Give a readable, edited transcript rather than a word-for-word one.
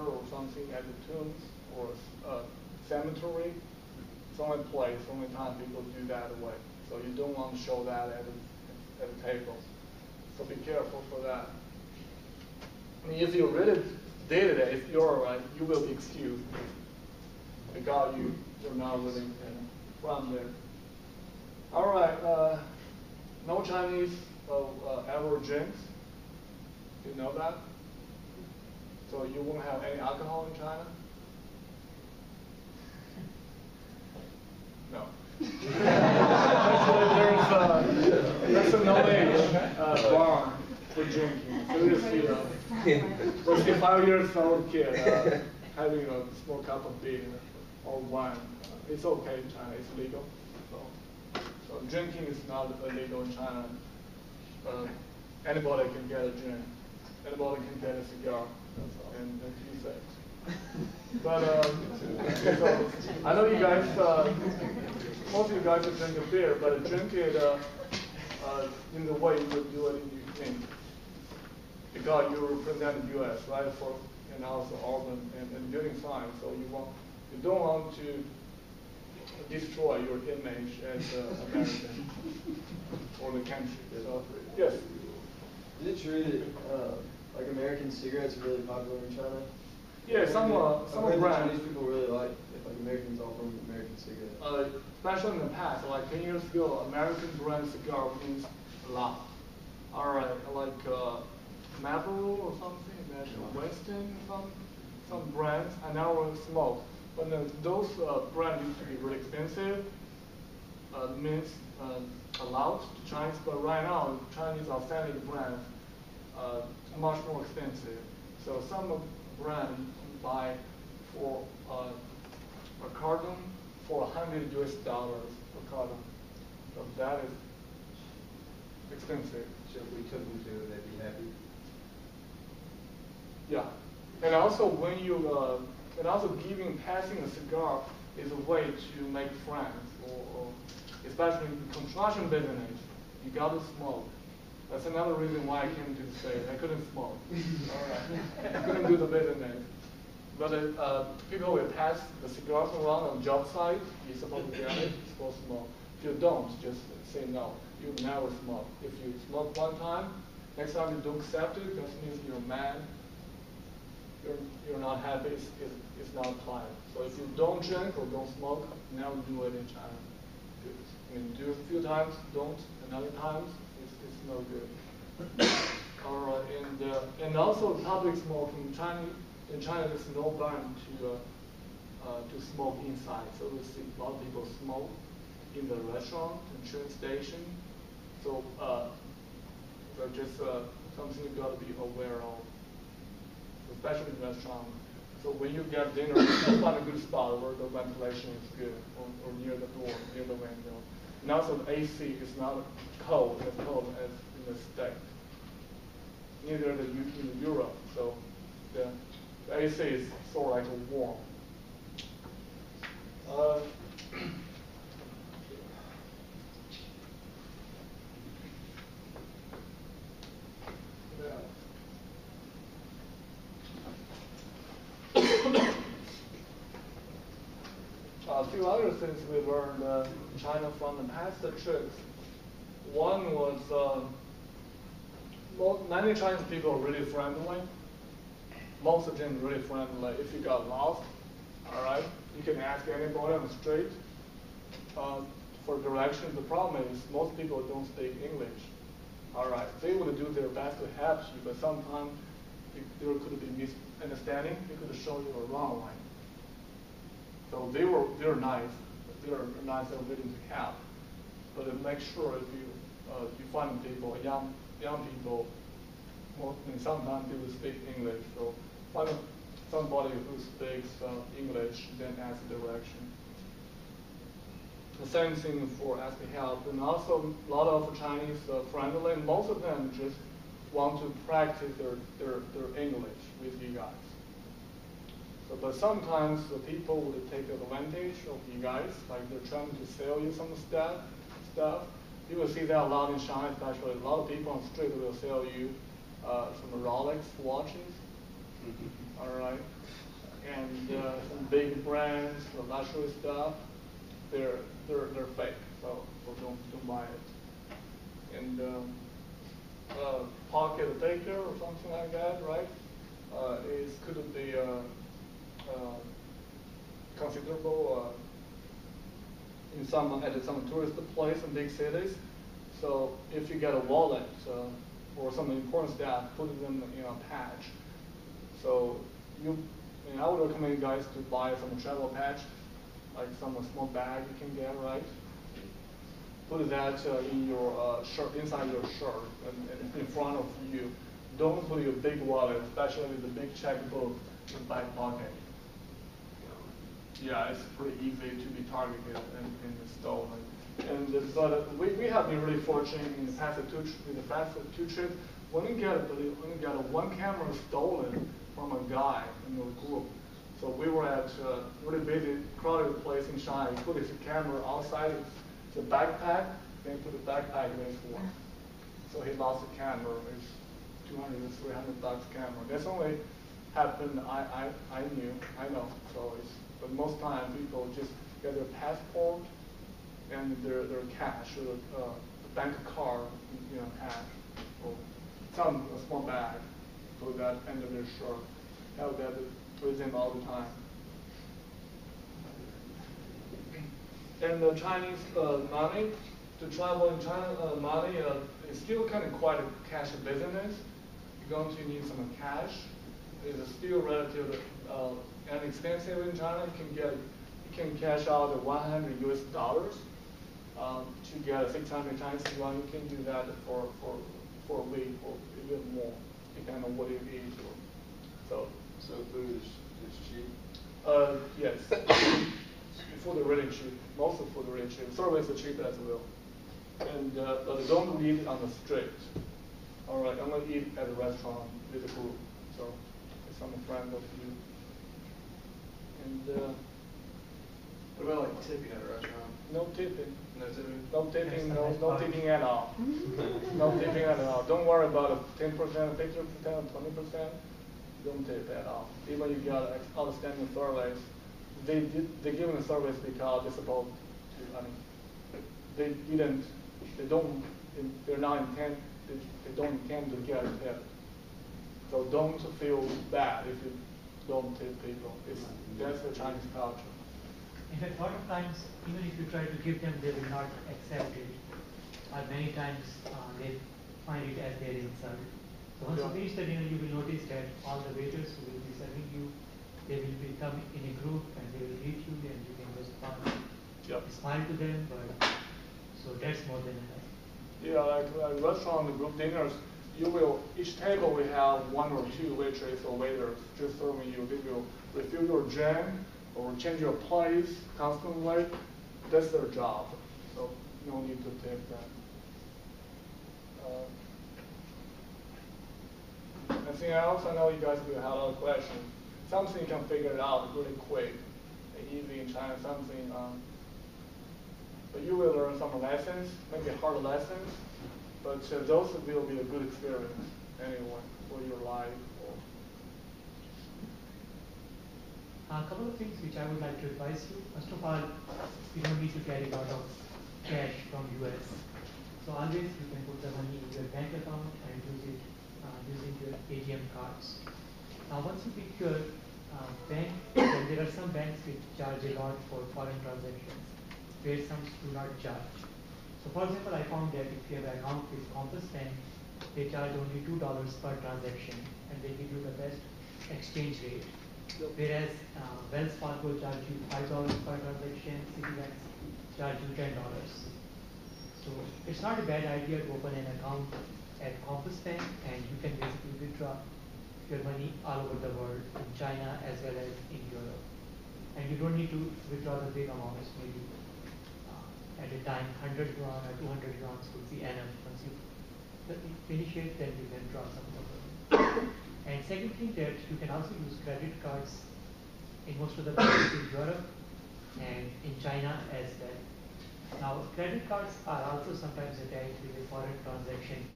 or something at the tombs or cemetery. It's only place, only time people do that way. So you don't want to show that at the table. So be careful for that. I mean, if you really did it, if you're right, you will be excused because you're not really from there. All right, no Chinese ever drinks. You know that? So you won't have any alcohol in China? No. Actually, there's a no-age bar for drinking. So you see a 5 years old kid having a small cup of beer or wine. It's okay in China. It's legal. So drinking is not illegal in China. Anybody can get a drink. Anybody can get a cigar and use it. But so I know you guys, most of you guys are drinking beer, but drink it in the way you would do it in because you represent the U.S. right and also urban and building science, so you don't want to destroy your image as American or the country. So yes. Is it true that like American cigarettes are really popular in China? Yeah, some brands. Chinese people really like Americans offer them American cigarettes. Especially in the past, like 10 years ago, American brand cigar means a lot. All right, like Marlboro or something, Winston, some brands, I never smoke. But those brands used to be really expensive. Means allowed to Chinese, but right now Chinese authentic brands much more expensive. So some brand buy for a carton for $100 per carton. So that is expensive. So if we took them to it, they'd be happy. Yeah, and also when you and also passing a cigar is a way to make friends, or especially in the construction business, you got to smoke. That's another reason why I came to the States. I couldn't smoke. All right. I couldn't do the business. But people will pass the cigars around on job site. You're supposed to get it. You're supposed to smoke. If you don't, just say no. You never smoke. If you smoke one time, next time you don't accept it, that means you're mad. You're not happy. It's not applied. So if you don't drink or don't smoke, never do it in China. I mean, do it a few times, don't another times. It's no good. All right, and also public smoking in China there's no ban to smoke inside. So we see a lot of people smoke in the restaurant and train station. So just something you got to be aware of, especially in restaurant. So when you get dinner, you find a good spot where the ventilation is good, or near the door, near the window. And also the AC is not as cold as in the States. Neither in Europe. So the AC is sort of like warm. A few other things we learned in China from the past trips. One was many Chinese people are really friendly. Most of them really friendly. If you got lost, all right, you can ask anybody on the street for directions. The problem is most people don't speak English. All right, they would do their best to help you, but sometimes there could be misunderstanding. They could show you a wrong way. So they're nice. They're nice and willing to help. But make sure if you find people, young people, sometimes they will speak English. So find somebody who speaks English, then ask direction. The same thing for asking help. And also a lot of Chinese friendly, and most of them just want to practice their English with you guys. So, but sometimes the people would take advantage of you guys, like they're trying to sell you some stuff. You will see that a lot in China, especially a lot of people on the street will sell you some Rolex watches. All right. big brands, the luxury stuff, they're fake. So don't buy it. And pocket taker or something like that, right? Is could be considerable in some tourist place in big cities. So if you get a wallet or some important stuff, put it in a patch. So I would recommend you guys to buy some travel patch, like some small bag you can get, right? Put that in your shirt, inside your shirt, and in front of you. Don't put your big wallet, especially the big checkbook, in the back pocket. Yeah, it's pretty easy to be targeted and stolen. But we have been really fortunate in the past two trips. When you get one camera stolen from a guy in your group, so we were at a really busy, crowded place in China. He put his camera outside the backpack, then put the backpack in his floor. So he lost the camera. It's $200 to $300 camera. That's only happened. I know. So but most times people just get their passport and their cash or the bank card, cash or a small bag, put that under their shirt. Have that with them all the time. And the Chinese money, to travel in China, money is still kind of quite a cash business. You're going to need some cash. It's still relatively inexpensive in China. You can cash out $100 US to get 600 Chinese yuan. You can do that for a week or even more, depending on what you eat. So food is cheap? Yes. Food is really cheap. Most of food is really cheap. Service is cheap as well. And but don't eat on the street. All right, only eat at a restaurant with a group. So it's some friend of you. And what about like tipping at a restaurant? No tipping. No tipping? No tipping, no tipping at all. No tipping at all. Don't worry about a 10%, 15%, 20%. Don't tip at all. Even if you got outstanding surveys, they give them a service because they're supposed to. They don't intend to get a tip. So don't feel bad if you don't tip people. That's the Chinese culture. In fact, a lot of times, even if you try to give them, they will not accept it. Or many times, they find it as their insult. So once you reach the dinner, you will notice that all the waiters who will be serving you, they will become in a group and they will greet you, and you can just smile to them. But so that's more than enough. Yeah, like restaurant group dinners, each table will have one or two waitresses or waiters just serving you. They will refill your drink or change your place constantly. That's their job. So no need to tip them. Anything else? I know you guys will have a lot of questions. Something you can figure it out really quick, easy in China. Something, but you will learn some lessons, maybe hard lessons. But those will be a good experience anyway for your life. A couple of things which I would like to advise you. First of all, you don't need to carry a lot of cash from US. So always you can put the money in your bank account and use it using your ATM cards. Now once you pick your bank, then there are some banks which charge a lot for foreign transactions, where some do not charge. So for example, I found that if you have an account with Compass Bank, they charge only $2 per transaction and they give you the best exchange rate. Whereas Wells Fargo charge you $5 per transaction, Citibank charge you $10. So it's not a bad idea to open an account at Compass Bank, and you can basically withdraw your money all over the world, in China as well as in Europe. And you don't need to withdraw the big amounts, maybe at a time 100 yuan or 200 yuan could be enough. Once you finish it, then you can draw some of it. And second thing, that you can also use credit cards in most of the places in Europe and in China as well. Now, credit cards are also sometimes attached with a foreign transaction